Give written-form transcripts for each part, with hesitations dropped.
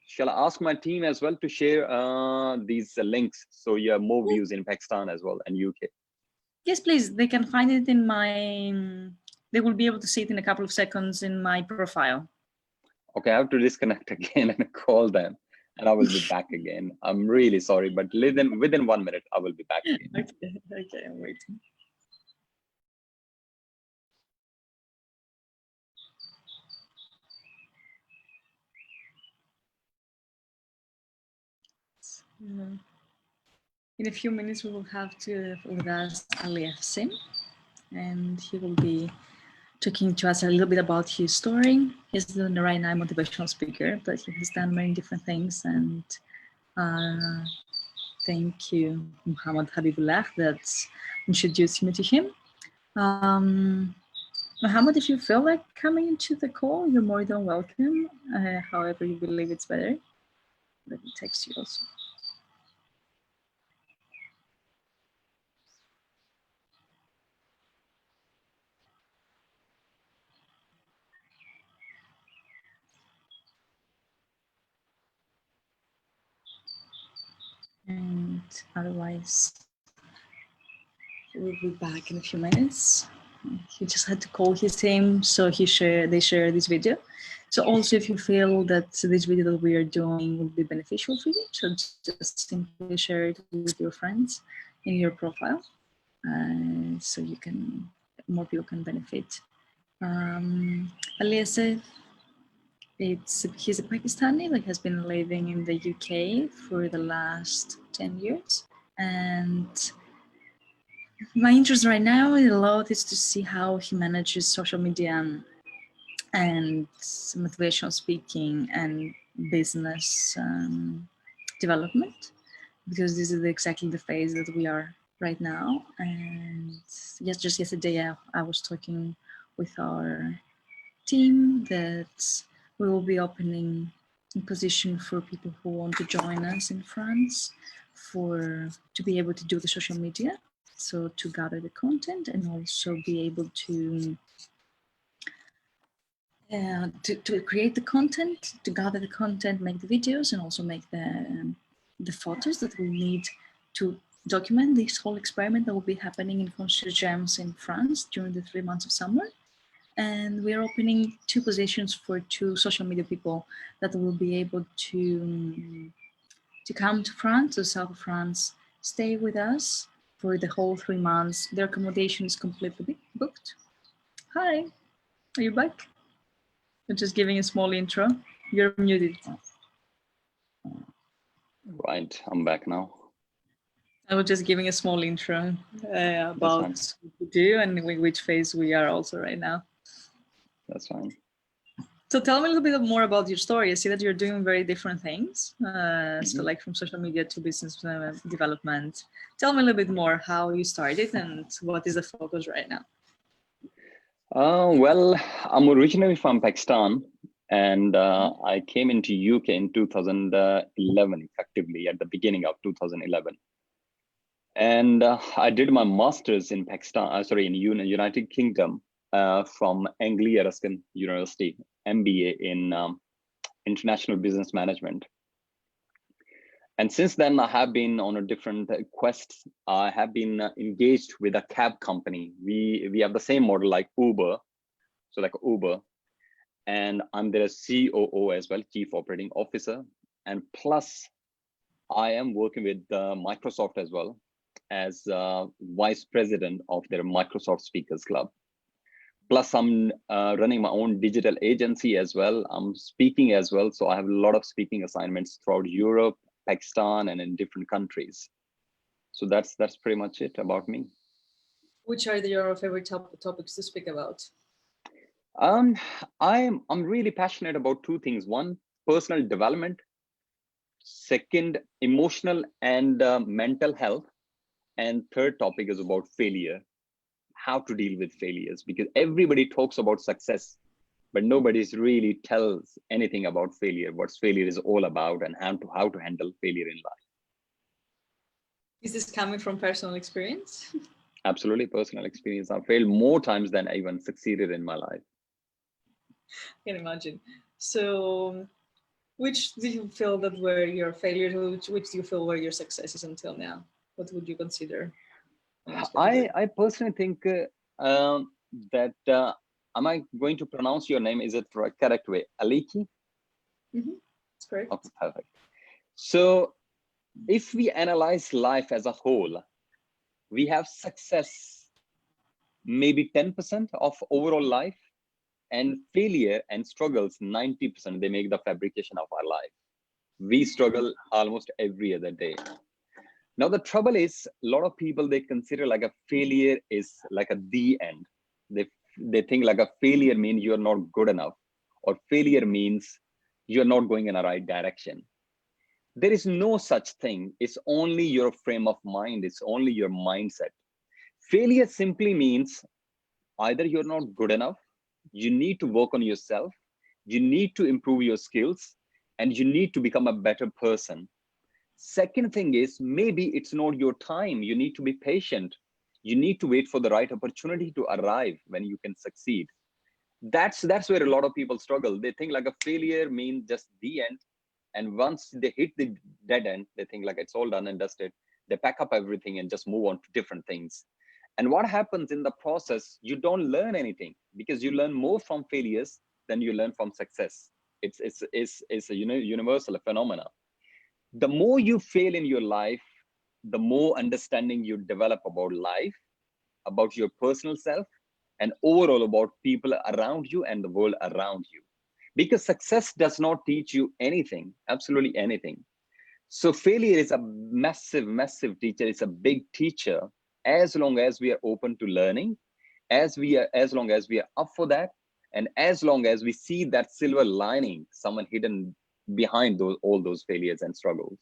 shall I ask my team as well to share these links so you have more views in Pakistan as well and UK? Yes, please. They can find it in my, they will be able to see it in a couple of seconds in my profile. Okay, I have to disconnect again and call them, and I will be back again. I'm really sorry, but within 1 minute, I will be back again. Okay, I'm waiting. In a few minutes, we will have with us Ali Asif, and he will be talking to us a little bit about his story. He's doing right now a motivational speaker, but he has done many different things. And thank you, Muhammad Habibullah, that introduced me to him. Muhammad, if you feel like coming into the call, you're more than welcome. However you believe it's better. Let me text you also. And otherwise, we'll be back in a few minutes. He just had to call his team, so they share this video. So also, if you feel that this video that we are doing will be beneficial for you, so just simply share it with your friends in your profile, so more people can benefit. Ali Asif, he's a Pakistani that has been living in the UK for the last 10 years. And my interest right now a lot is to see how he manages social media and motivational speaking and business development, because this is exactly the phase that we are right now. And yes, just yesterday I was talking with our team that we will be opening a position for people who want to join us in France to be able to do the social media, so to gather the content and also be able to create the content, to gather the content, make the videos, and also make the photos that we need to document this whole experiment that will be happening in Concierge in France during the 3 months of summer. And we're opening 2 positions for 2 social media people that will be able to come to France, to south of France, stay with us for the whole 3 months. Their accommodation is completely booked. Hi, are you back? I'm just giving a small intro. You're muted. Right, I'm back now. I was just giving a small intro about what we do and which phase we are also right now. That's fine. So tell me a little bit more about your story. I see that you're doing very different things. So like from social media to business development. Tell me a little bit more how you started and what is the focus right now. Well, I'm originally from Pakistan, and I came into UK in 2011, effectively at the beginning of 2011. And I did my master's in Pakistan, in United Kingdom from Anglia Ruskin University, MBA in International Business Management. And since then, I have been on a different quests. I have been engaged with a cab company. We have the same model like Uber, so like Uber. And I'm their COO as well, Chief Operating Officer. And plus, I am working with Microsoft as well as Vice President of their Microsoft Speakers Club. Plus, I'm running my own digital agency as well. I'm speaking as well. So I have a lot of speaking assignments throughout Europe, Pakistan, and in different countries. So that's pretty much it about me. Which are your favorite topics to speak about? I'm really passionate about 2 things. One, personal development. Second, emotional and mental health. And third topic is about failure, how to deal with failures, because everybody talks about success, but nobody really tells anything about failure, what failure is all about, and how to handle failure in life. Is this coming from personal experience? Absolutely, personal experience. I've failed more times than I even succeeded in my life. I can imagine. So Which do you feel that were your failures? Which do you feel were your successes until now? What would you consider? I personally think that am I going to pronounce your name? Is it the correct way? Aliki? That's correct. Okay, perfect. So if we analyze life as a whole, we have success maybe 10% of overall life, and failure and struggles 90%. They make the fabrication of our life. We struggle almost every other day. Now the trouble is, a lot of people, they consider like a failure is like a the end. They think like a failure means you're not good enough, or failure means you're not going in the right direction. There is no such thing. It's only your frame of mind. It's only your mindset. Failure simply means either you're not good enough, you need to work on yourself, you need to improve your skills, and you need to become a better person. Second thing is, maybe it's not your time. You need to be patient. You need to wait for the right opportunity to arrive when you can succeed. That's where a lot of people struggle. They think like a failure means just the end. And once they hit the dead end, they think like it's all done and dusted. They pack up everything and just move on to different things. And what happens in the process, you don't learn anything, because you learn more from failures than you learn from success. It's a universal phenomena. The more you fail in your life, the more understanding you develop about life, about your personal self, and overall about people around you and the world around you. Because success does not teach you anything, absolutely anything. So failure is a massive, massive teacher. It's a big teacher, as long as we are open to learning, as long as we are up for that, and as long as we see that silver lining, someone hidden behind all those failures and struggles.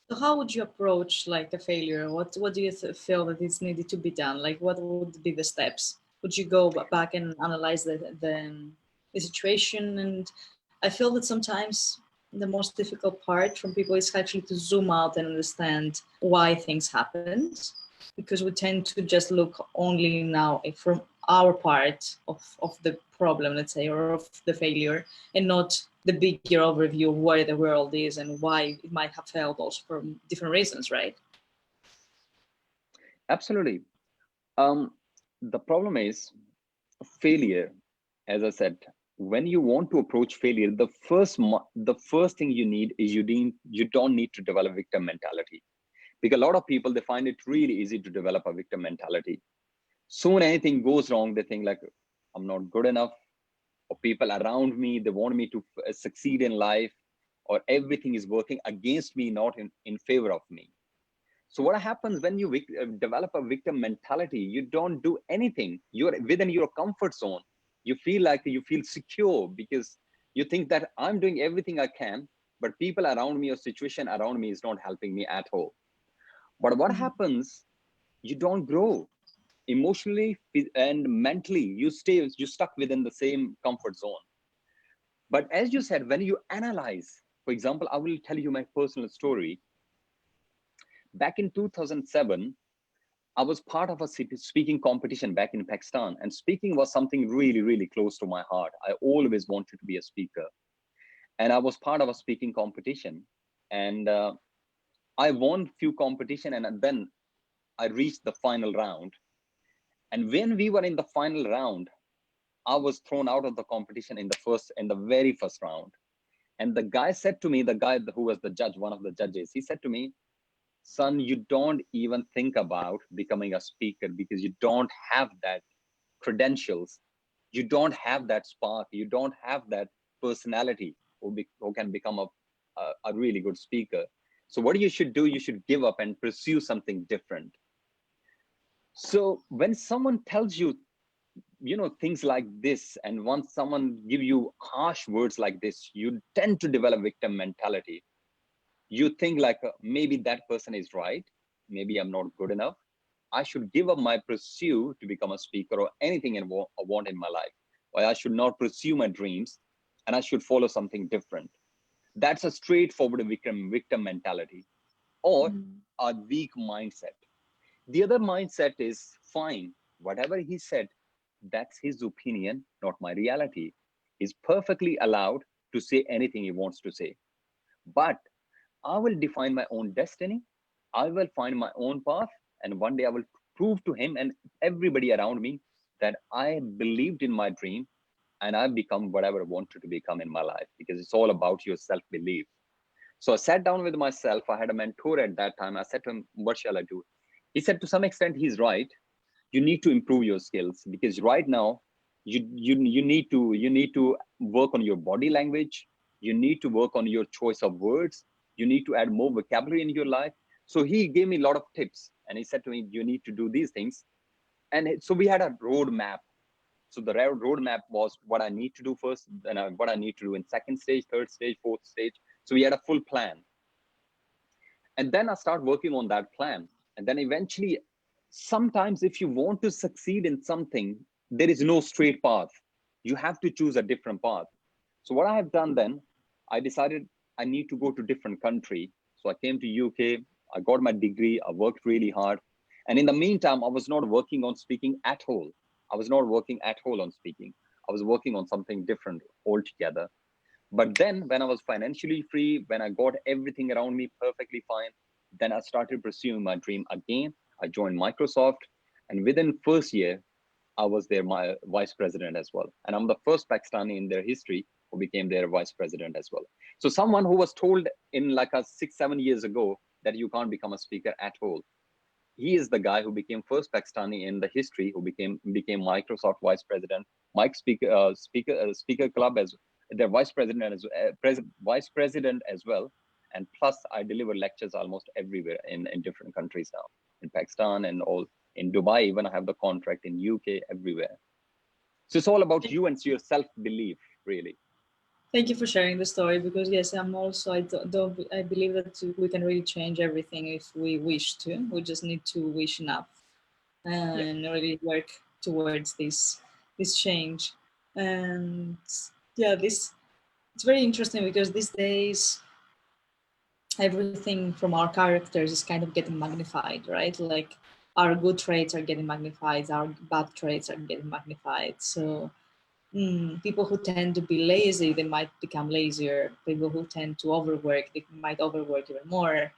So how would you approach like a failure? What do you feel that is needed to be done? Like what would be the steps? Would you go back and analyze the situation? And I feel that sometimes the most difficult part from people is actually to zoom out and understand why things happened, because we tend to just look only now from our part of the problem, let's say, or of the failure, and not the bigger overview of where the world is and why it might have failed also for different reasons, right? Absolutely. The problem is failure. As I said, when you want to approach failure, the first thing you need is you don't need to develop victim mentality. Because a lot of people, they find it really easy to develop a victim mentality. Soon anything goes wrong, they think like, I'm not good enough, or people around me, they want me to succeed in life, or everything is working against me, not in favor of me. So what happens when you develop a victim mentality? You don't do anything. You're within your comfort zone. You feel secure, because you think that I'm doing everything I can, but people around me or situation around me is not helping me at all. But what happens? You don't grow emotionally and mentally. You stuck within the same comfort zone. But as you said, when you analyze, for example, I will tell you my personal story. Back in 2007, I was part of a speaking competition back in Pakistan, and speaking was something really, really close to my heart. I always wanted to be a speaker, and I was part of a speaking competition, and I won few competition, and then I reached the final round. And when we were in the final round, I was thrown out of the competition in the very first round. And the guy said to me, the guy who was the judge, one of the judges, he said to me, son, you don't even think about becoming a speaker, because you don't have that credentials. You don't have that spark. You don't have that personality who can become a really good speaker. So what you should do, you should give up and pursue something different. So when someone tells you, things like this, and once someone give you harsh words like this, you tend to develop victim mentality. You think like, maybe that person is right, maybe I'm not good enough, I should give up my pursuit to become a speaker or anything I want in my life, or I should not pursue my dreams, and I should follow something different. That's a straightforward victim mentality, or a weak mindset. The other mindset is, fine, whatever he said, that's his opinion, not my reality. Is perfectly allowed. to say anything he wants to say. But I will define my own destiny. I will find my own path. And one day I will prove to him and everybody around me that I believed in my dream and I've become whatever I wanted to become in my life, because it's all about your self-belief. So I sat down with myself. I had a mentor at that time. I said to him, what shall I do? He said, to some extent, he's right. You need to improve your skills, because right now you need to work on your body language. You need to work on your choice of words. You need to add more vocabulary in your life. So he gave me a lot of tips, and he said to me, you need to do these things. And so we had a roadmap. So the roadmap was what I need to do first, and what I need to do in second stage, third stage, fourth stage. So we had a full plan. And then I start working on that plan. And then eventually, sometimes if you want to succeed in something, there is no straight path. You have to choose a different path. So what I have done then, I decided I need to go to different country. So I came to UK, I got my degree, I worked really hard. And in the meantime, I was not working on speaking at all. I was not working at all on speaking. I was working on something different altogether. But then when I was financially free, when I got everything around me perfectly fine, then I started pursuing my dream again. I joined Microsoft, and within first year, I was their my vice president as well. And I'm the first Pakistani in their history who became their vice president as well. So someone who was told in like a 6-7 years ago that you can't become a speaker at all, he is the guy who became first Pakistani in the history who became Microsoft vice president, Mike speaker club as their vice president vice president as well. And plus, I deliver lectures almost everywhere in different countries now, in Pakistan and all in Dubai. Even I have the contract in UK, everywhere. So it's all about you and your self belief, really. Thank you for sharing the story, because yes, I'm also, I believe that we can really change everything if we wish to. We just need to wish enough and really work towards this change. And yeah, it's very interesting, because these days everything from our characters is kind of getting magnified, right? Like our good traits are getting magnified, our bad traits are getting magnified. So people who tend to be lazy, they might become lazier. People who tend to overwork, they might overwork even more.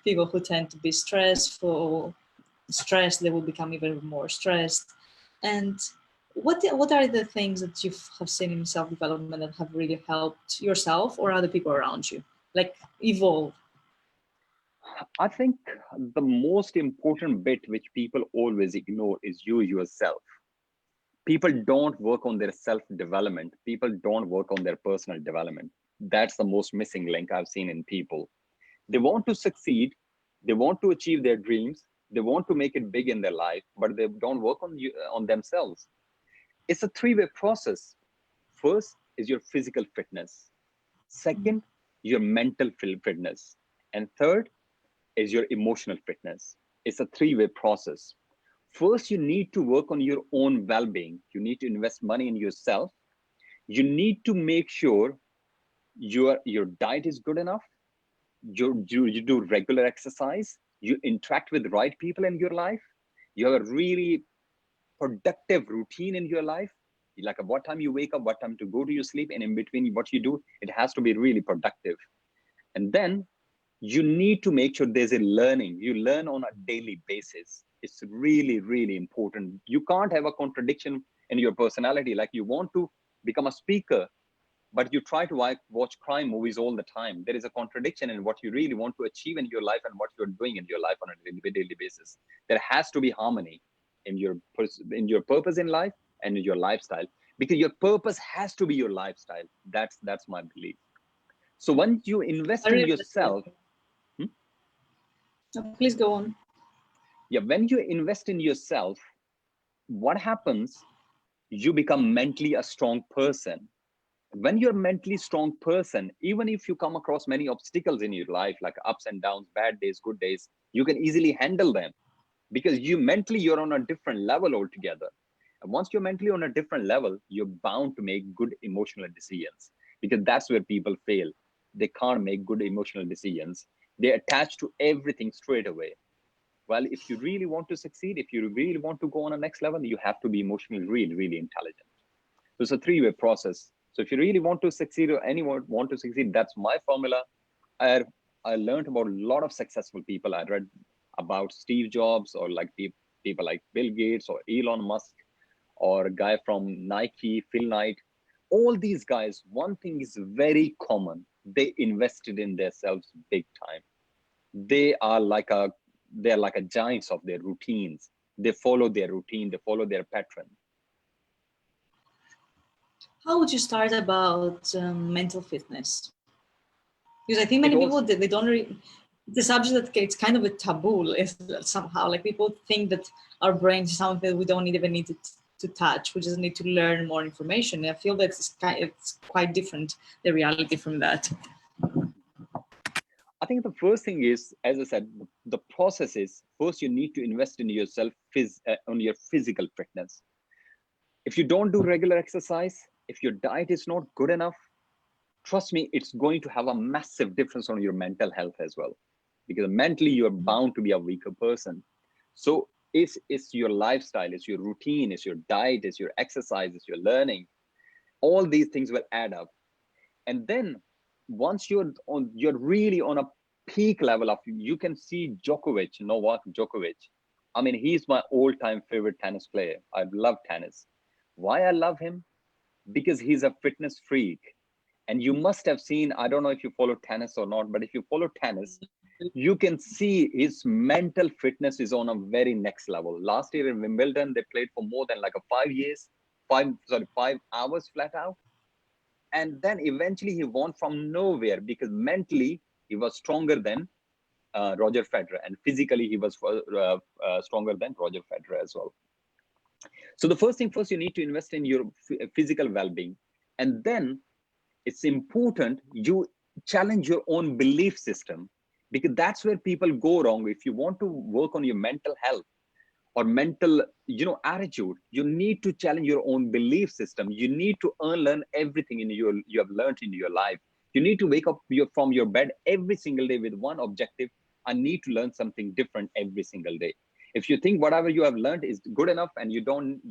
People who tend to be stressed, they will become even more stressed. And what are the things that you have seen in self-development that have really helped yourself or other people around you, like evolve? I think the most important bit which people always ignore is you yourself. People don't work on their self-development. People don't work on their personal development. That's the most missing link I've seen in people. They want to succeed. They want to achieve their dreams. They want to make it big in their life, but they don't work on themselves. It's a three-way process. First is your physical fitness. Second, your mental fitness. And third is your emotional fitness. It's a three-way process. First, you need to work on your own well-being. You need to invest money in yourself. You need to make sure your diet is good enough. You do regular exercise. You interact with the right people in your life. You have a really productive routine in your life. Like at what time you wake up, what time to go to your sleep, and in between what you do, it has to be really productive. And then you need to make sure there's a learning. You learn on a daily basis. It's really, really important. You can't have a contradiction in your personality. Like you want to become a speaker, but you try to watch crime movies all the time. There is a contradiction in what you really want to achieve in your life and what you're doing in your life on a daily basis. There has to be harmony in your purpose in life and in your lifestyle, because your purpose has to be your lifestyle. That's my belief. So once you invest in yourself, please go on. yeah, when you invest in yourself, what happens? You become mentally a strong person. When you're a mentally strong person, even if you come across many obstacles in your life, like ups and downs, bad days, good days, you can easily handle them, because you're on a different level altogether. And once you're mentally on a different level, you're bound to make good emotional decisions, because that's where people fail. They can't make good emotional decisions. They attach to everything straight away. Well, if you really want to succeed, if you really want to go on a next level, you have to be emotionally really, really intelligent. So it's a three-way process. So if you really want to succeed, or anyone want to succeed, that's my formula. I I learned about a lot of successful people. I read about Steve Jobs, or like people like Bill Gates or Elon Musk, or a guy from Nike, Phil Knight. All these guys, one thing is very common. They invested in themselves big time. They are like a they're like a giants of their routines. They follow their routine, they follow their pattern. How would you start about mental fitness? Because I think It many people, also, they don't really, the subject that it's kind of a taboo is somehow, like people think that our brains is something that we don't even need to touch. We just need to learn more information. I feel that it's quite different, the reality from that. I think the first thing is, as I said, the process is first you need to invest in yourself, on your physical fitness. If you don't do regular exercise, if your diet is not good enough, trust me, it's going to have a massive difference on your mental health as well. Because mentally, you're bound to be a weaker person. So it's your lifestyle, it's your routine, it's your diet, it's your exercise, it's your learning. All these things will add up. And then once you're really on a peak level of, you can see Djokovic, Novak Djokovic. I mean, he's my all-time favorite tennis player. I love tennis. Why I love him? Because he's a fitness freak. And you must have seen, I don't know if you follow tennis or not, but if you follow tennis, you can see his mental fitness is on a very next level. Last year in Wimbledon, they played for more than like 5 hours flat out. And then eventually he won from nowhere because mentally he was stronger than Roger Federer, and physically he was stronger than Roger Federer as well. So the first thing first, you need to invest in your physical well-being, and then it's important you challenge your own belief system, because that's where people go wrong. If you want to work on your mental health or mental attitude, you need to challenge your own belief system. You need to unlearn everything you have learned in your life. You need to wake up from your bed every single day with one objective: I need to learn something different every single day. If you think whatever you have learned is good enough and you don't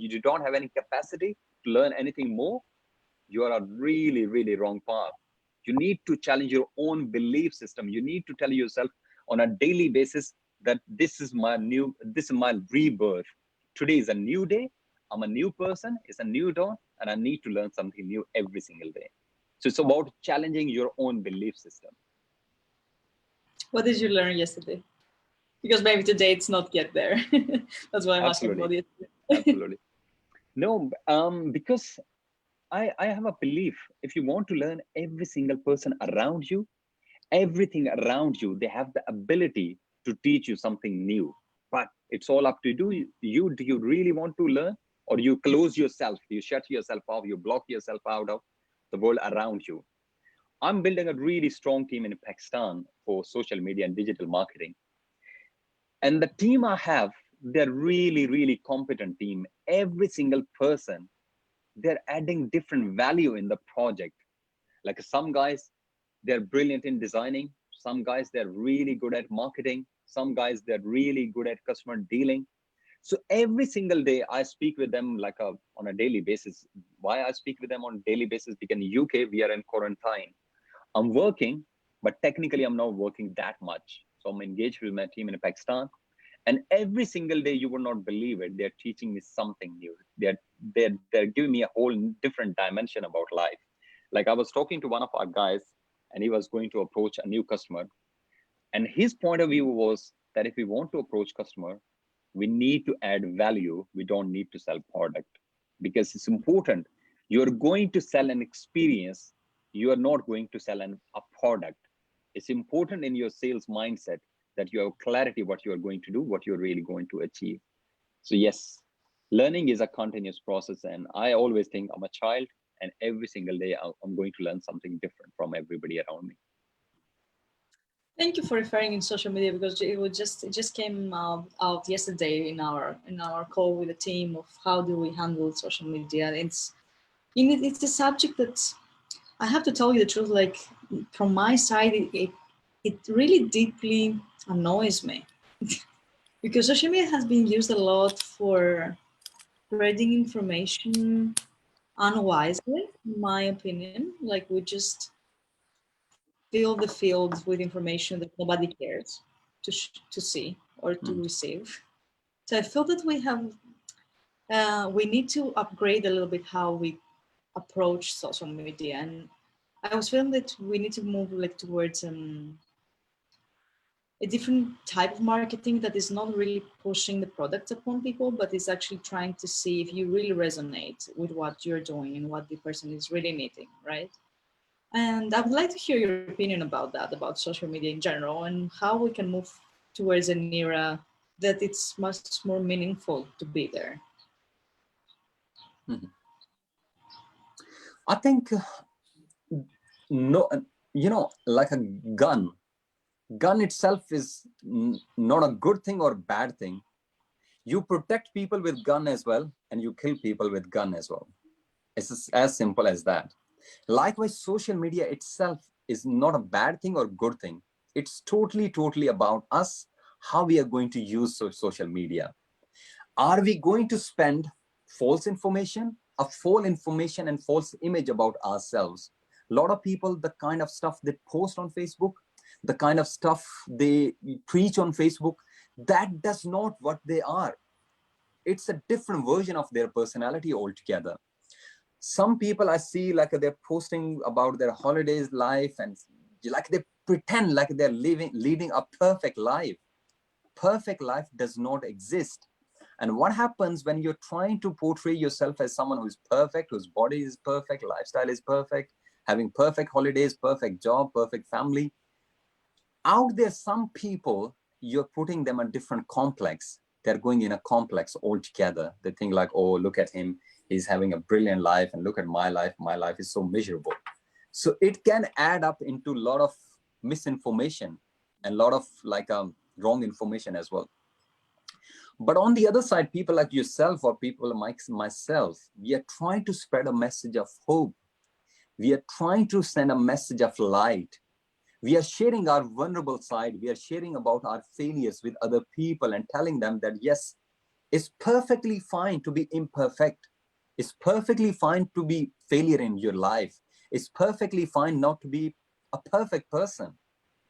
have any capacity to learn anything more, you are a really, really wrong path. You need to challenge your own belief system. You need to tell yourself on a daily basis that this is my rebirth. Today is a new day. I'm a new person. It's a new dawn, and I need to learn something new every single day. So it's about challenging your own belief system. What did you learn yesterday? Because maybe today it's not yet there. That's why I'm asking about it. Absolutely. No, because I have a belief, if you want to learn, every single person around you, everything around you, they have the ability to teach you something new. But it's all up to you. Do you really want to learn, or do you close yourself? You shut yourself off, you block yourself out of the world around you. I'm building a really strong team in Pakistan for social media and digital marketing. And the team I have, they're really, really competent team. Every single person, they're adding different value in the project. Like some guys, they're brilliant in designing. Some guys, they're really good at marketing. Some guys, they're really good at customer dealing. So every single day I speak with them on a daily basis. Why I speak with them on a daily basis? Because in UK, we are in quarantine. I'm working, but technically I'm not working that much. So I'm engaged with my team in Pakistan. And every single day, you would not believe it, they're teaching me something new. They're giving me a whole different dimension about life. Like I was talking to one of our guys, and he was going to approach a new customer. And his point of view was that if we want to approach customer, we need to add value. We don't need to sell product, because it's important. You're going to sell an experience. You are not going to sell a product. It's important in your sales mindset that you have clarity what you are going to do, what you're really going to achieve. So yes, learning is a continuous process. And I always think I'm a child, and every single day I'm going to learn something different from everybody around me. Thank you for referring in social media, because it just came out yesterday in our call with the team of how do we handle social media. It's a subject that I have to tell you the truth. Like from my side, it really deeply annoys me because social media has been used a lot for spreading information, unwisely, in my opinion. Like we just fill the field with information that nobody cares to see or to receive. So I feel that we need to upgrade a little bit how we approach social media, and I was feeling that we need to move like towards a different type of marketing that is not really pushing the product upon people, but is actually trying to see if you really resonate with what you're doing and what the person is really needing, right? And I would like to hear your opinion about that, about social media in general, and how we can move towards an era that it's much more meaningful to be there. I think no, like a gun itself is not a good thing or bad thing. You protect people with gun as well, and you kill people with gun as well. It's as simple as that. Likewise, social media itself is not a bad thing or good thing. It's totally about us, how we are going to use social media. Are we going to spend false information, a false information and false image about ourselves? A lot of people, the kind of stuff they post on Facebook, the kind of stuff they preach on Facebook, that does not what they are. It's a different version of their personality altogether. Some people I see, like they're posting about their holidays life, and like they pretend like they're leading a perfect life. Perfect life does not exist. And what happens when you're trying to portray yourself as someone who's perfect, whose body is perfect, lifestyle is perfect, having perfect holidays, perfect job, perfect family? Out there, some people, you're putting them a different complex. They're going in a complex altogether. They think like, oh, look at him, he's having a brilliant life, and look at my life is so miserable. So it can add up into a lot of misinformation and a lot of like wrong information as well. But on the other side, people like yourself or people like myself, we are trying to spread a message of hope. We are trying to send a message of light. We are sharing our vulnerable side. We are sharing about our failures with other people and telling them that, yes, it's perfectly fine to be imperfect. It's perfectly fine to be failure in your life. It's perfectly fine not to be a perfect person,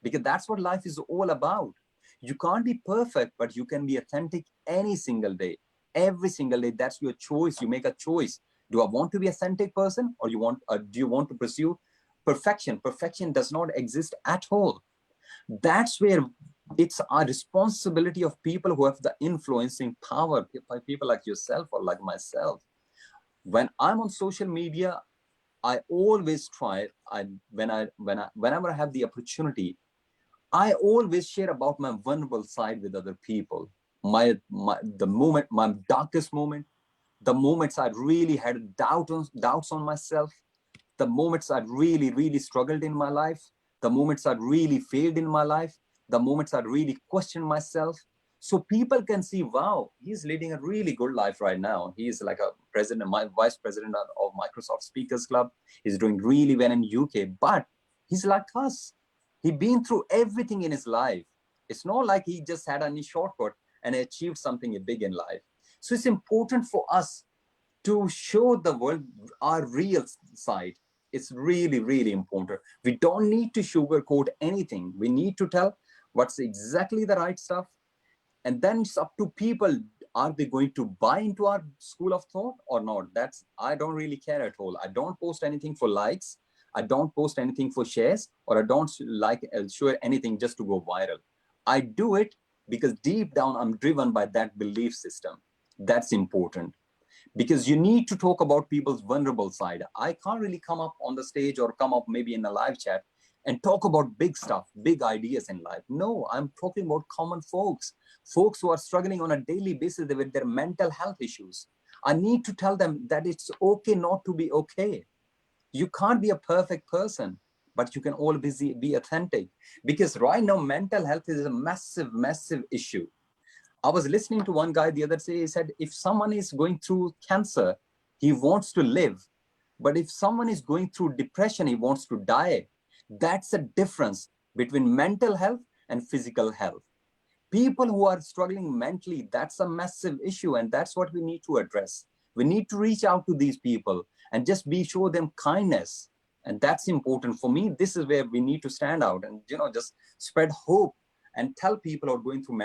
because that's what life is all about. You can't be perfect, but you can be authentic any single day. Every single day, that's your choice. You make a choice. Do I want to be an authentic person, or do you want to pursue perfection? Perfection does not exist at all. That's where it's our responsibility of people who have the influencing power, people like yourself or like myself. When I'm on social media, I always try, whenever I have the opportunity, I always share about my vulnerable side with other people. My darkest moment, the moments I really had doubts on myself, the moments I really struggled in my life, the moments I really failed in my life, the moments I really questioned myself. So people can see, wow, he's leading a really good life right now. He's like a president, my vice president of Microsoft Speakers Club. He's doing really well in UK, but he's like us. He's been through everything in his life. It's not like he just had any shortcut and achieved something big in life. So it's important for us to show the world our real side. It's really important. We don't need to sugarcoat anything. We need to tell what's exactly the right stuff. And then it's up to people. Are they going to buy into our school of thought or not? I don't really care at all. I don't post anything for likes. I don't post anything for shares, or I don't share anything just to go viral. I do it because deep down I'm driven by that belief system. That's important, because you need to talk about people's vulnerable side. I can't really come up on the stage or come up maybe in a live chat and talk about big stuff, big ideas in life. No, I'm talking about common folks who are struggling on a daily basis with their mental health issues. I need to tell them that it's okay not to be okay. You can't be a perfect person, but you can always be authentic, because right now mental health is a massive issue. I was listening to one guy the other day. He said, if someone is going through cancer, he wants to live. But if someone is going through depression, he wants to die. That's a difference between mental health and physical health. People who are struggling mentally, that's a massive issue. And that's what we need to address. We need to reach out to these people and just show them kindness. And that's important for me. This is where we need to stand out and, you know, just spread hope and tell people who are going through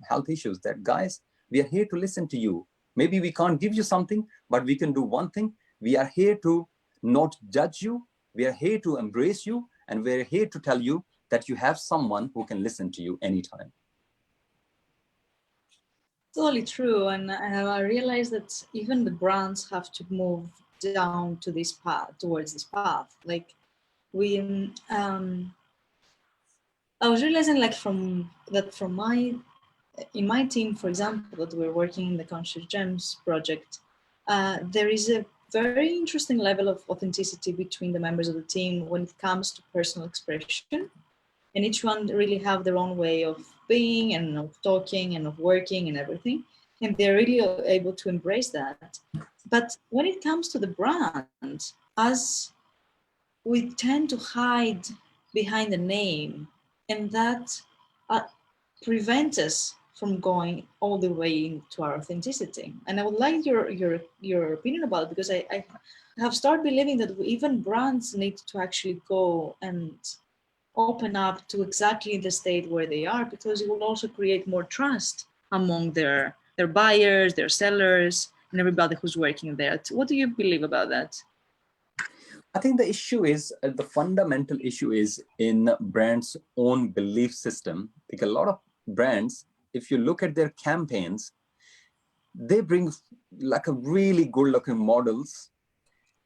health issues that, guys, we are here to listen to you. Maybe we can't give you something, but we can do one thing. We are here to not judge you. We are here to embrace you. And we're here to tell you that you have someone who can listen to you anytime. Totally true. And I realized that even the brands have to move down to this path, towards this path. Like we, I was realizing like from in my team, for example, that we're working in the Conscious Gems project, there is a very interesting level of authenticity between the members of the team when it comes to personal expression. And each one really have their own way of being and of talking and of working and everything. And they're really able to embrace that. But when it comes to the brand, as we tend to hide behind the name, and that prevents us from going all the way into our authenticity. And I would like your opinion about it, because I have started believing that even brands need to actually go and open up to exactly the state where they are, because it will also create more trust among their buyers, their sellers, and everybody who's working there. What do you believe about that? I think the issue is, the fundamental issue is in brands' own belief system. Because a lot of brands, if you look at their campaigns, they bring like a really good looking models.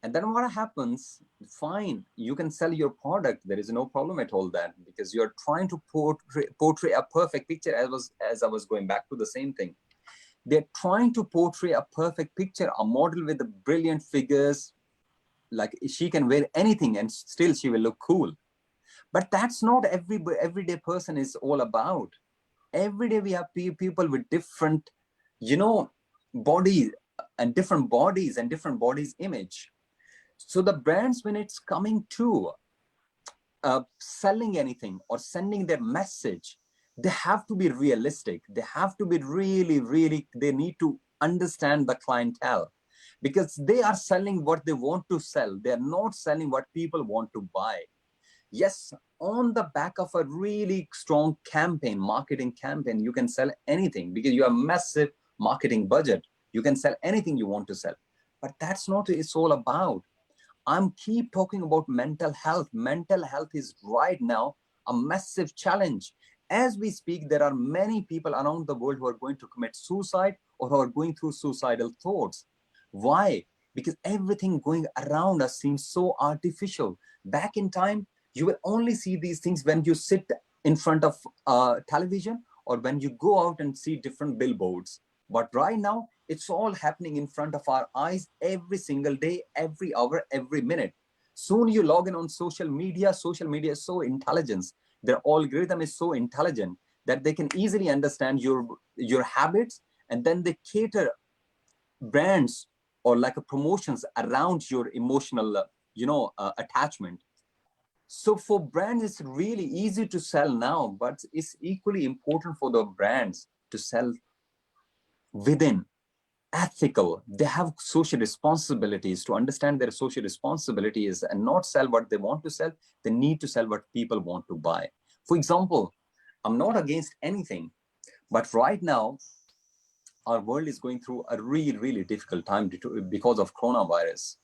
And then what happens, fine, you can sell your product. There is no problem at all that, because you're trying to portray a perfect picture, as I was going back to the same thing. They're trying to portray a perfect picture, a model with the brilliant figures, like she can wear anything and still she will look cool. But that's not everyday person is all about. Every day we have people with different, you know, bodies and different bodies image. So the brands, when it's coming to selling anything or sending their message, they have to be realistic. They have to be really, they need to understand the clientele, because they are selling what they want to sell. They are not selling what people want to buy. Yes, on the back of a really strong marketing campaign, you can sell anything because you have massive marketing budget. You can sell anything you want to sell. But that's not what it's all about. I'm keep talking about mental health. Mental health is right now a massive challenge. As we speak, there are many people around the world who are going to commit suicide or who are going through suicidal thoughts. Why? Because everything going around us seems so artificial. Back in time, you will only see these things when you sit in front of television or when you go out and see different billboards. But right now, it's all happening in front of our eyes every single day, every hour, every minute. Soon you log in on social media. Social media is so intelligent. Their algorithm is so intelligent that they can easily understand your habits, and then they cater brands or like a promotions around your emotional, attachment. So for brands, it's really easy to sell now, but it's equally important for the brands to sell within ethical. They have social responsibilities, to understand their social responsibilities and not sell what they want to sell. They need to sell what people want to buy. For example, I'm not against anything, but right now our world is going through a really difficult time because of coronavirus.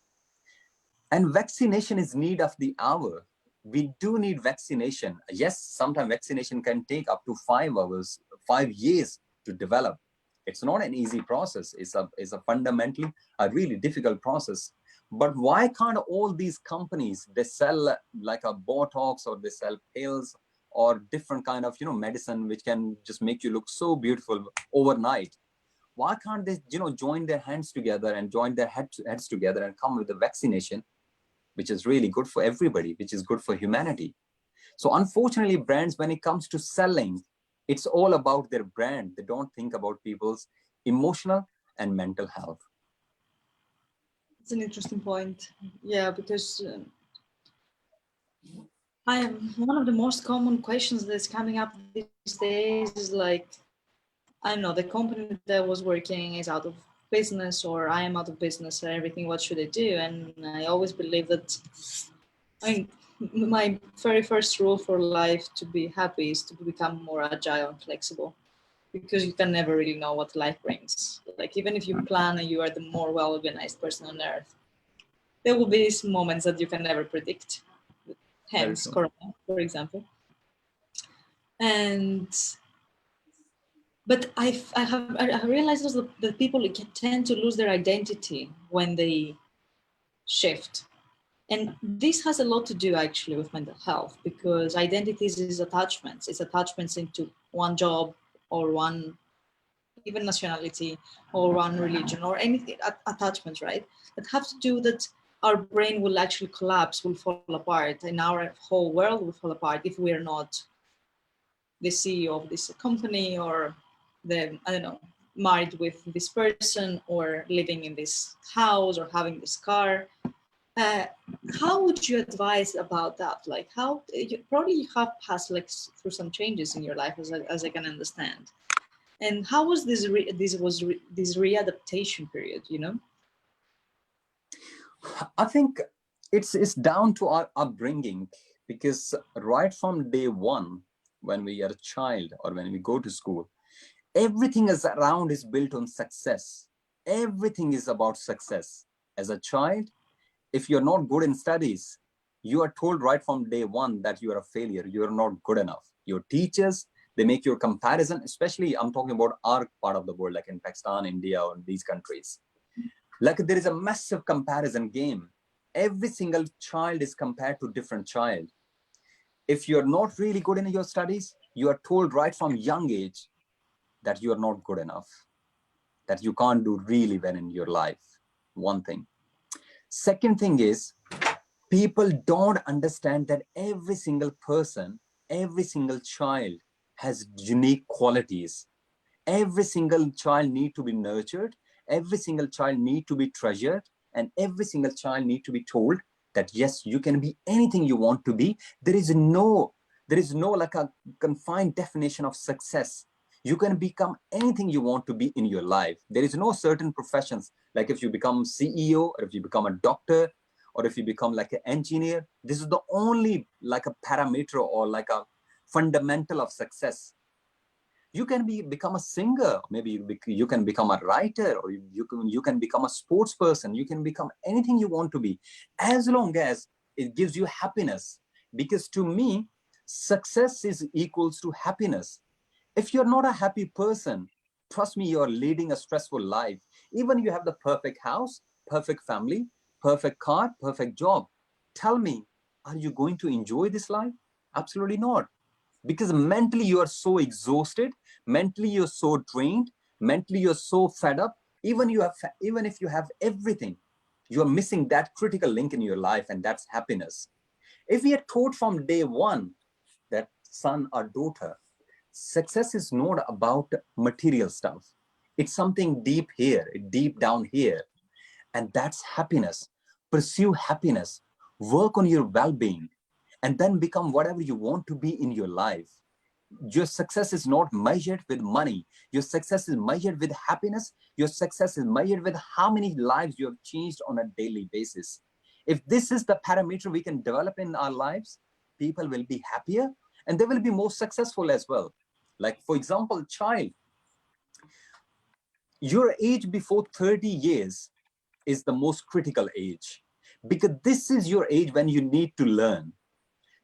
And vaccination is need of the hour. We do need vaccination. Yes, sometimes vaccination can take up to 5 hours, 5 years to develop. It's not an easy process. It's a fundamentally a really difficult process. But why can't all these companies, they sell like a Botox, or they sell pills or different kind of, medicine, which can just make you look so beautiful overnight? Why can't they, join their hands together and join their heads together and come with a vaccination, which is really good for everybody, which is good for humanity? So unfortunately, brands, when it comes to selling, it's all about their brand. They don't think about people's emotional and mental health. It's an interesting point. Yeah, because I am one of the most common questions that's coming up these days is like, I know the company that I was working is out of business, or I am out of business and everything, what should I do? And I always believe that, I mean, my very first rule for life to be happy is to become more agile and flexible, because you can never really know what life brings. Like, even if you plan and you are the more well-organized person on earth, there will be these moments that you can never predict. Hence, Corona, for example. But I realized that people tend to lose their identity when they shift. And this has a lot to do actually with mental health, because identities is attachments. It's attachments into one job or one even nationality or one religion or anything, attachments, right? That have to do that our brain will actually collapse, will fall apart, and our whole world will fall apart if we're not the CEO of this company, or the, I don't know, married with this person, or living in this house, or having this car. How would you advise about that? Like, how you probably have passed like through some changes in your life, as I can understand. And how was this readaptation period? You know, I think it's down to our upbringing, because right from day one, when we are a child or when we go to school, everything is around is built on success. Everything is about success. As a child, if you're not good in studies, you are told right from day one that you are a failure. You are not good enough. Your teachers, they make your comparison, especially I'm talking about our part of the world, like in Pakistan, India, or these countries. Like, there is a massive comparison game. Every single child is compared to different child. If you're not really good in your studies, you are told right from young age that you are not good enough, that you can't do really well in your life. One thing. Second thing is, people don't understand that every single person, every single child has unique qualities. Every single child need to be nurtured. Every single child need to be treasured, and every single child need to be told that yes, you can be anything you want to be. There is no like a confined definition of success. You can become anything you want to be in your life. There is no certain professions, like if you become CEO, or if you become a doctor, or if you become like an engineer. This is the only like a parameter or like a fundamental of success. You can become a singer, maybe you can become a writer, or you can become a sports person. You can become anything you want to be, as long as it gives you happiness. Because to me, success is equals to happiness. If you're not a happy person, trust me, you're leading a stressful life. Even you have the perfect house, perfect family, perfect car, perfect job. Tell me, are you going to enjoy this life? Absolutely not. Because mentally you are so exhausted, mentally you're so drained, mentally you're so fed up. Even if you have everything, you are missing that critical link in your life, and that's happiness. If we are taught from day one that son or daughter, success is not about material stuff. It's something deep here, deep down here, and that's happiness. Pursue happiness, work on your well-being, and then become whatever you want to be in your life. Your success is not measured with money. Your success is measured with happiness. Your success is measured with how many lives you have changed on a daily basis. If this is the parameter we can develop in our lives, people will be happier and they will be more successful as well. Like, for example, child, your age before 30 years is the most critical age, because this is your age when you need to learn.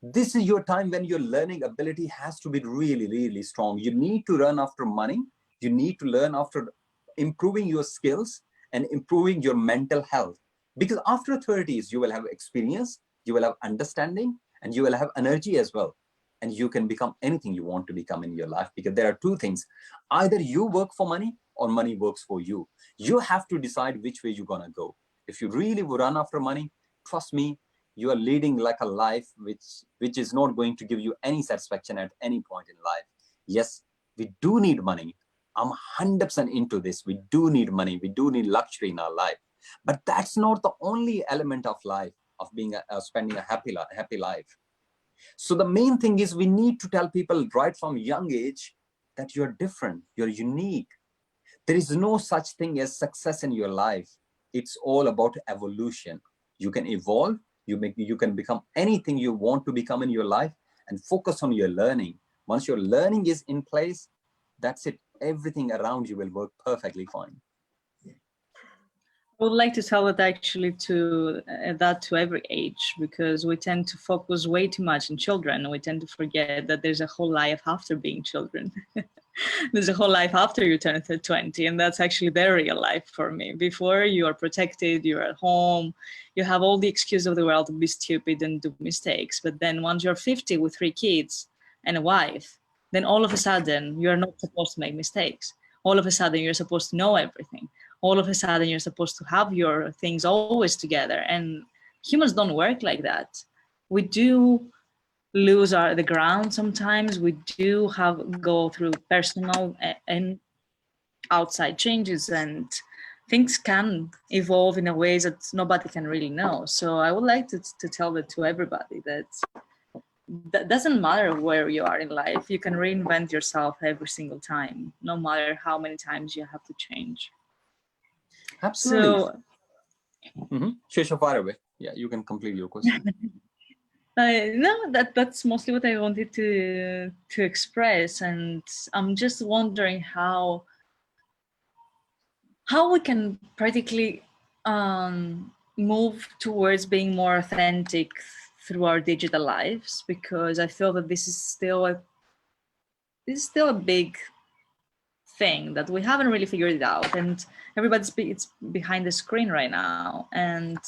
This is your time when your learning ability has to be really, really strong. You need to run after money. You need to learn after improving your skills and improving your mental health. Because after 30s, you will have experience, you will have understanding, and you will have energy as well. And you can become anything you want to become in your life, because there are two things. Either you work for money or money works for you. You have to decide which way you're going to go. If you really run after money, trust me, you are leading like a life which is not going to give you any satisfaction at any point in life. Yes, we do need money. I'm 100% into this. We do need money. We do need luxury in our life. But that's not the only element of life, of being spending a happy life. So the main thing is, we need to tell people right from young age that you're different, you're unique. There is no such thing as success in your life. It's all about evolution. You can evolve, you can become anything you want to become in your life, and focus on your learning. Once your learning is in place, that's it. Everything around you will work perfectly fine. I would like to tell it actually to that to every age, because we tend to focus way too much on children. We tend to forget that there's a whole life after being children. There's a whole life after you turn 20, and that's actually their real life for me. Before, you are protected, you're at home, you have all the excuse of the world to be stupid and do mistakes. But then once you're 50 with 3 kids and a wife, then all of a sudden you're not supposed to make mistakes. All of a sudden you're supposed to know everything. All of a sudden you're supposed to have your things always together. And humans don't work like that. We do lose the ground sometimes. We do go through personal and outside changes, and things can evolve in a ways that nobody can really know. So I would like to tell that to everybody, that doesn't matter where you are in life. You can reinvent yourself every single time, no matter how many times you have to change. Absolutely. So, Shesha, fire away. Yeah, you can complete your question. No, that's mostly what I wanted to express, and I'm just wondering how we can practically move towards being more authentic through our digital lives, because I feel that this is still a big thing that we haven't really figured it out, and everybody's it's behind the screen right now, and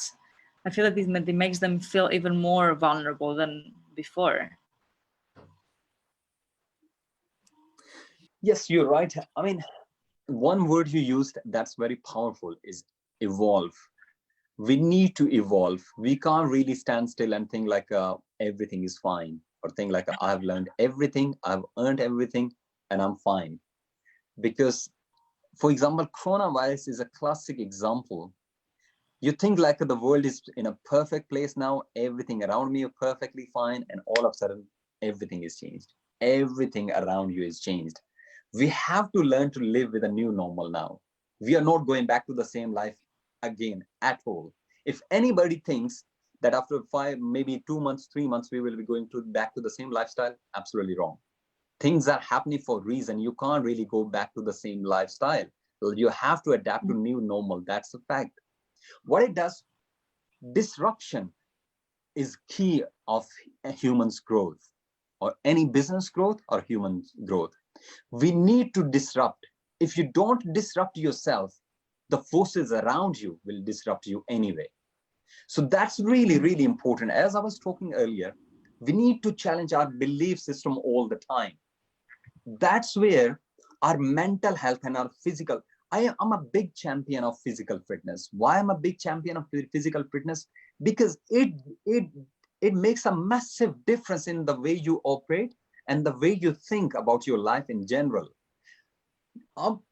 I feel that it makes them feel even more vulnerable than before. Yes, you're right. I mean, one word you used that's very powerful is evolve. We need to evolve. We can't really stand still and think like everything is fine, or think like I've learned everything, I've earned everything, and I'm fine. Because, for example, coronavirus is a classic example. You think like the world is in a perfect place now, everything around me is perfectly fine, and all of a sudden everything is changed. Everything around you is changed. We have to learn to live with a new normal now. We are not going back to the same life again at all. If anybody thinks that after 5, maybe 2 months, 3 months, we will be going back to the same lifestyle, absolutely wrong. Things are happening for a reason. You can't really go back to the same lifestyle. You have to adapt to new normal. That's a fact. What it does, disruption is key of a human's growth, or any business growth or human growth. We need to disrupt. If you don't disrupt yourself, the forces around you will disrupt you anyway. So that's really, really important. As I was talking earlier, we need to challenge our belief system all the time. That's where our mental health and our physical, I'm a big champion of physical fitness. Why I'm a big champion of physical fitness? Because it makes a massive difference in the way you operate and the way you think about your life in general.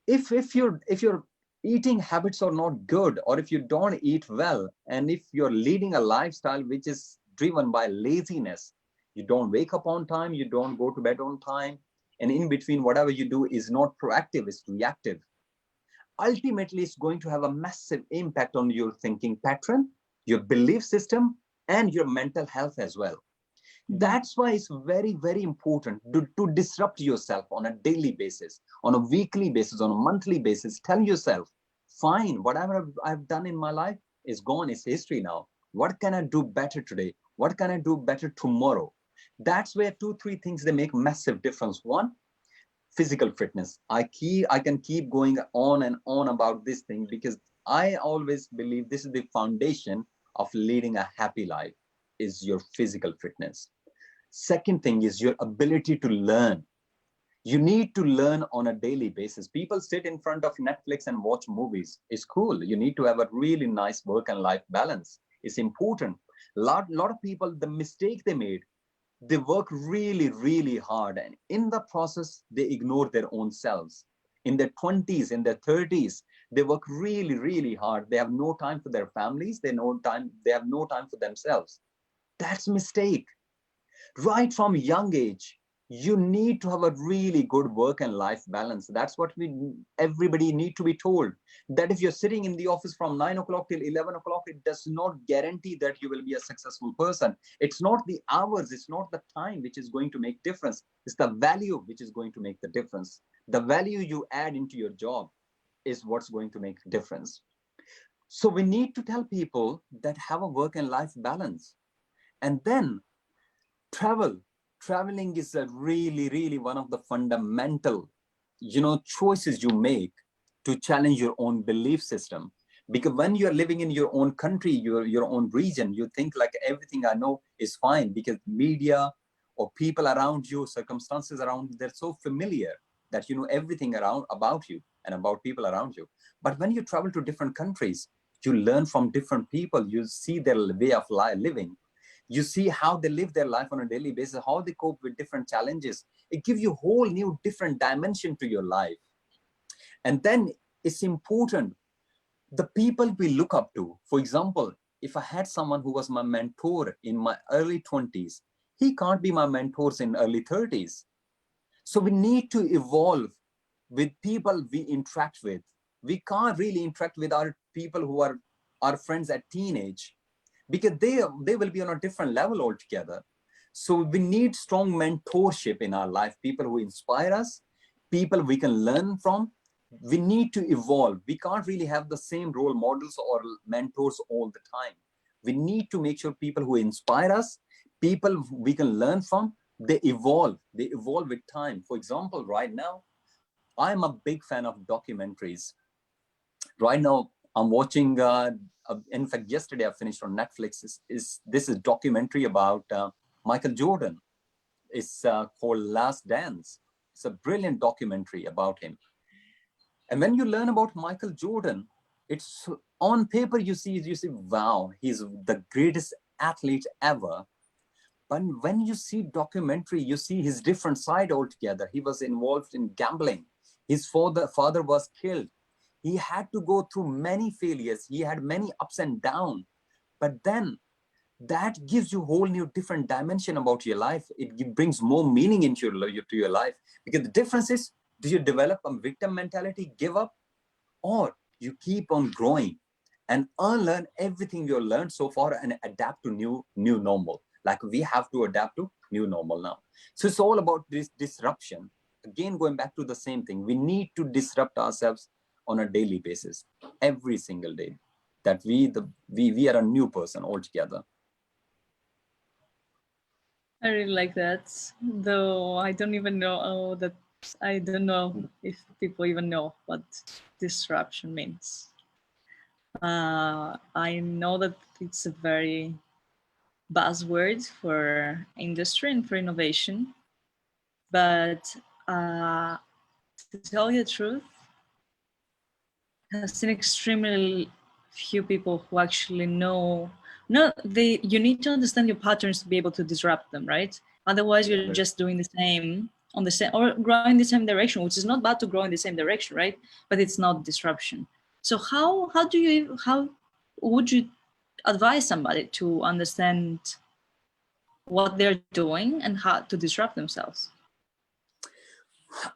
If your eating habits are not good, or if you don't eat well, and if you're leading a lifestyle which is driven by laziness, you don't wake up on time, you don't go to bed on time, and in between whatever you do is not proactive, it's reactive, ultimately it's going to have a massive impact on your thinking pattern, your belief system, and your mental health as well. That's why it's very, very important to disrupt yourself on a daily basis, on a weekly basis, on a monthly basis. Tell yourself, fine, whatever I've done in my life is gone, it's history now. What can I do better today? What can I do better tomorrow? That's where 2-3 things, they make massive difference. One, physical fitness. I can keep going on and on about this thing, because I always believe this is the foundation of leading a happy life, is your physical fitness. Second thing is your ability to learn. You need to learn on a daily basis. People sit in front of Netflix and watch movies. It's cool. You need to have a really nice work and life balance. It's important. Lot of people, the mistake they made, they work really, really hard, and in the process, they ignore their own selves. In their 20s, in their 30s, they work really, really hard. They have no time for their families. They have no time for themselves. That's a mistake. Right from young age, You need to have a really good work and life balance. That's what everybody need to be told, that if you're sitting in the office from 9 o'clock till 11 o'clock, it does not guarantee that you will be a successful person. It's not the hours, it's not the time which is going to make difference. It's the value which is going to make the difference. The value you add into your job is what's going to make a difference. So we need to tell people that have a work and life balance. And then traveling is a really one of the fundamental, choices you make to challenge your own belief system. Because when you're living in your own country, your own region, you think like everything I know is fine, because media or people around you, circumstances around you, they're so familiar that you know everything around about you and about people around you. But when you travel to different countries, you learn from different people. You see their way of living. You see how they live their life on a daily basis, how they cope with different challenges. It gives you a whole new different dimension to your life. And then it's important, the people we look up to. For example, if I had someone who was my mentor in my early 20s, he can't be my mentors in early 30s. So we need to evolve with people we interact with. We can't really interact with our people who are our friends at teenage, because they will be on a different level altogether. So we need strong mentorship in our life, people who inspire us, people we can learn from. We need to evolve. We can't really have the same role models or mentors all the time. We need to make sure people who inspire us, people we can learn from, they evolve with time. For example, right now, I'm a big fan of documentaries. Right now, I'm watching, in fact, yesterday I finished on Netflix, this is a documentary about Michael Jordan. It's called Last Dance. It's a brilliant documentary about him. And when you learn about Michael Jordan, it's on paper, you see, wow, he's the greatest athlete ever. But when you see documentary, you see his different side altogether. He was involved in gambling. His father was killed. He had to go through many failures. He had many ups and downs. But then that gives you a whole new different dimension about your life. It brings more meaning into your life. Because the difference is, do you develop a victim mentality, give up, or you keep on growing and unlearn everything you learned so far and adapt to new normal. Like we have to adapt to new normal now. So it's all about this disruption. Again, going back to the same thing, we need to disrupt ourselves on a daily basis, every single day, that we are a new person altogether. I really like that, though I don't even know that. I don't know if people even know what disruption means. I know that it's a very buzzword for industry and for innovation, but to tell you the truth, I've seen extremely few people who actually know. No, you need to understand your patterns to be able to disrupt them, right? Otherwise, you're just doing the same on the same, or growing the same direction, which is not bad to grow in the same direction, right? But it's not disruption. So how would you advise somebody to understand what they're doing and how to disrupt themselves?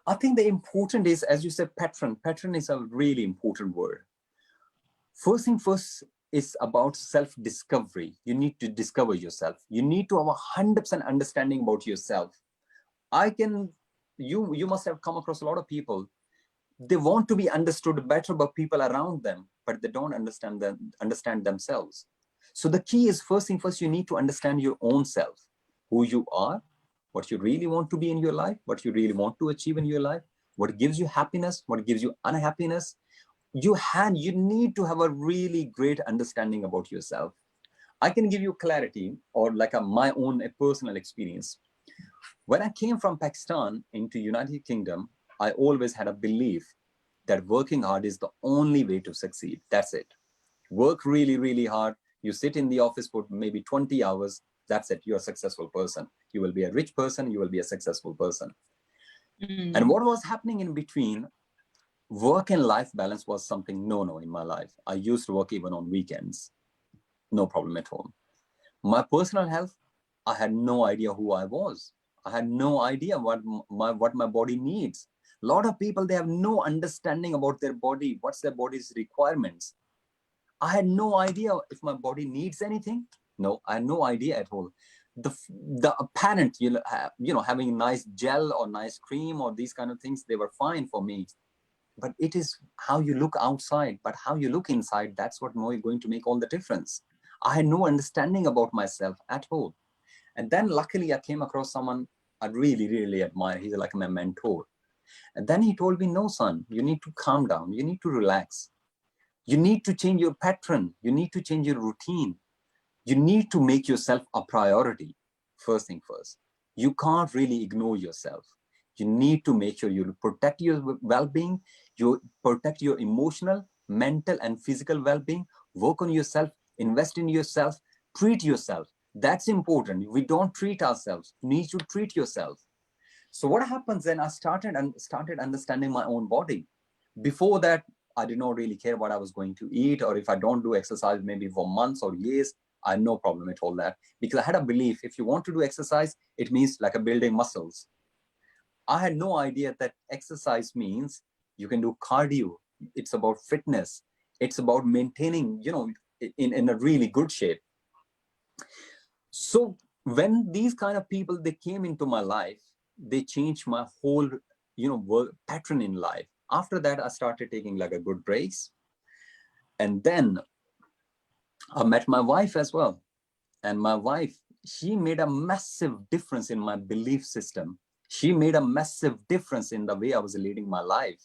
I think the important is, as you said, pattern is a really important word. First thing first is about self-discovery. You need to discover yourself. You need to have 100% understanding about yourself. You must have come across a lot of people. They want to be understood better by people around them, but they don't understand themselves. So the key is, first thing first, you need to understand your own self, who you are, what you really want to be in your life, what you really want to achieve in your life, what gives you happiness, what gives you unhappiness. You need to have a really great understanding about yourself. I can give you clarity, or like my own personal experience. When I came from Pakistan into United Kingdom, I always had a belief that working hard is the only way to succeed. That's it. Work really, really hard. You sit in the office for maybe 20 hours. That's it. You're a successful person. You will be a rich person. You will be a successful person. And what was happening in between, work and life balance was something no in my life. I used to work even on weekends. No problem at all. My personal health, I had no idea who I was. I had no idea what my body needs. A lot of people, they have no understanding about their body, what's their body's requirements. I had no idea if my body needs anything. No, I had no idea at all. The apparent, having a nice gel or nice cream or these kind of things, they were fine for me. But it is how you look outside, but how you look inside, that's what going to make all the difference. I had no understanding about myself at all. And then luckily I came across someone I really, really admire. He's like my mentor. And then he told me, no, son, you need to calm down. You need to relax. You need to change your pattern. You need to change your routine. You need to make yourself a priority. First thing first, you can't really ignore yourself. You need to make sure you protect your well-being, you protect your emotional, mental, and physical well-being, work on yourself, invest in yourself, treat yourself. That's important. We don't treat ourselves. You need to treat yourself. So what happens then? I started understanding my own body. Before that, I did not really care what I was going to eat, or if I don't do exercise maybe for months or years, I had no problem at all that, because I had a belief, if you want to do exercise, it means like a building muscles. I had no idea that exercise means you can do cardio. It's about fitness. It's about maintaining, in a really good shape. So when these kind of people, they came into my life, they changed my whole, work pattern in life. After that, I started taking like a good breaks. And then I met my wife as well. And my wife, she made a massive difference in my belief system. She made a massive difference in the way I was leading my life.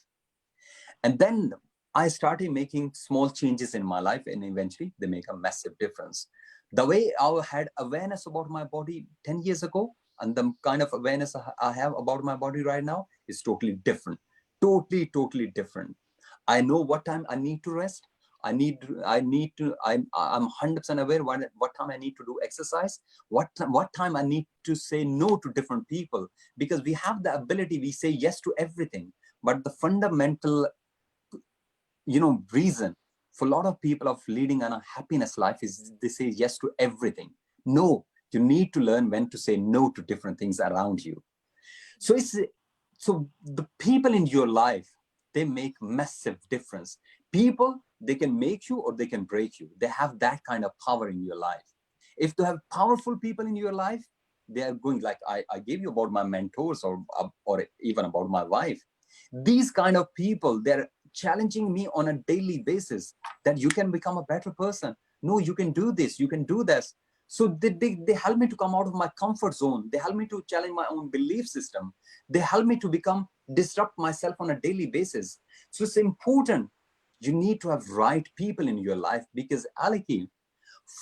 And then I started making small changes in my life, and eventually they make a massive difference. The way I had awareness about my body 10 years ago and the kind of awareness I have about my body right now is totally different. Totally, totally different. I know what time I need to rest. I'm 100% aware what time I need to do exercise, what time I need to say no to different people, because we have the ability, we say yes to everything. But the fundamental, reason for a lot of people of leading a happiness life is they say yes to everything. No, you need to learn when to say no to different things around you. So the people in your life, they make massive difference. People, they can make you or they can break you. They have that kind of power in your life. If you have powerful people in your life, they are going, like I gave you about my mentors or even about my wife. These kind of people, they're challenging me on a daily basis that you can become a better person. No, you can do this, you can do this. So they help me to come out of my comfort zone. They help me to challenge my own belief system. They help me to disrupt myself on a daily basis. So it's important. You need to have right people in your life, because Aliki,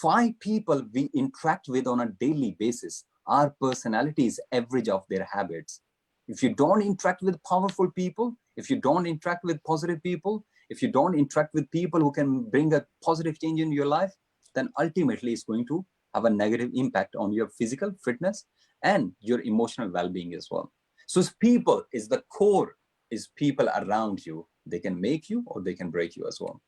5 people we interact with on a daily basis, our personalities average of their habits. If you don't interact with powerful people, if you don't interact with positive people, if you don't interact with people who can bring a positive change in your life, then ultimately it's going to have a negative impact on your physical fitness and your emotional well-being as well. So people is the core, is people around you. They can make you or they can break you as well.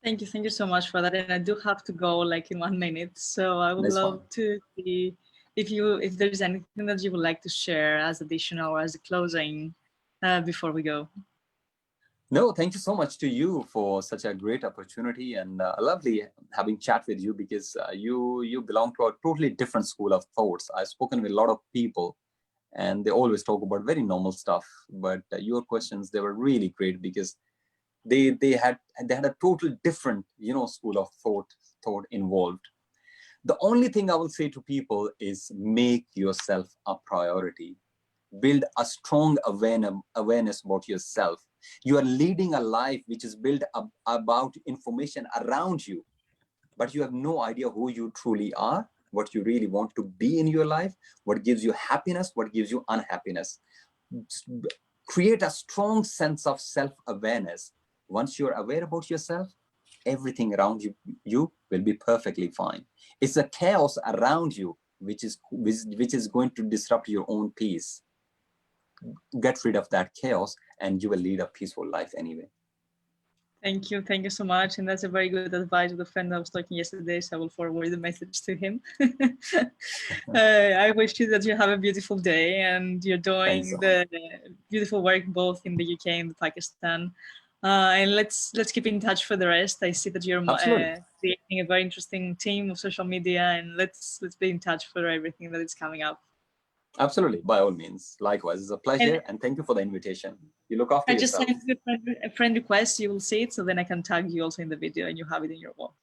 Thank you so much for that. And I do have to go like in 1 minute. So I would love to see if there's anything that you would like to share as additional or as a closing before we go. No, thank you so much to you for such a great opportunity, and lovely having chat with you, because you belong to a totally different school of thoughts. I've spoken with a lot of people and they always talk about very normal stuff, but your questions, they were really great, because they had a total different school of thought involved. The only thing I will say to people is make yourself a priority. Build a strong awareness about yourself. You are leading a life which is built about information around you, but you have no idea who you truly are, what you really want to be in your life, what gives you happiness, what gives you unhappiness. Create a strong sense of self-awareness. Once you're aware about yourself, everything around you will be perfectly fine. It's the chaos around you which is going to disrupt your own peace. Get rid of that chaos and you will lead a peaceful life anyway. Thank you so much. And that's a very good advice with a friend I was talking yesterday, so I will forward the message to him. I wish you that you have a beautiful day and you're doing the beautiful work both in the UK and Pakistan. And let's keep in touch for the rest. I see that you're creating a very interesting team of social media, and let's be in touch for everything that is coming up. Absolutely, by all means. Likewise, it's a pleasure, and thank you for the invitation. You look after yourself. I just sent you a friend request. You will see it, so then I can tag you also in the video, and you have it in your wall.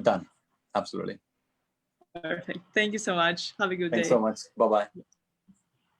Done. Absolutely. Perfect. Thank you so much. Have a good day. Thanks so much. Bye-bye.